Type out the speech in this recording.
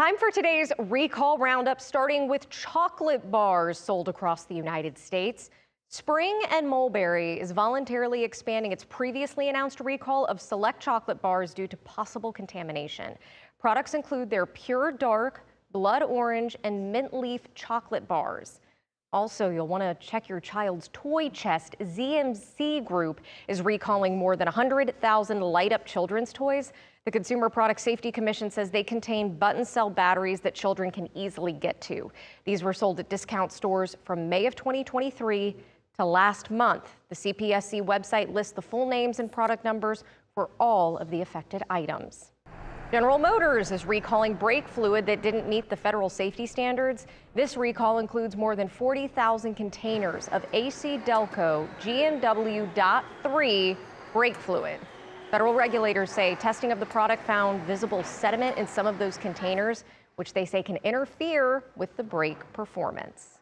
Time for today's recall roundup, starting with chocolate bars sold across the United States. Spring and Mulberry is voluntarily expanding its previously announced recall of select chocolate bars due to possible contamination. Products include their Pure Dark, Blood Orange, and Mint Leaf chocolate bars. Also, you'll want to check your child's toy chest. ZMC Group is recalling more than 100,000 light-up children's toys. The Consumer Product Safety Commission says they contain button cell batteries that children can easily get to. These were sold at discount stores from May of 2023 to last month. The CPSC website lists the full names and product numbers for all of the affected items. General Motors is recalling brake fluid that didn't meet the federal safety standards. This recall includes more than 40,000 containers of AC Delco GMW.3 brake fluid. Federal regulators say testing of the product found visible sediment in some of those containers, which they say can interfere with the brake performance.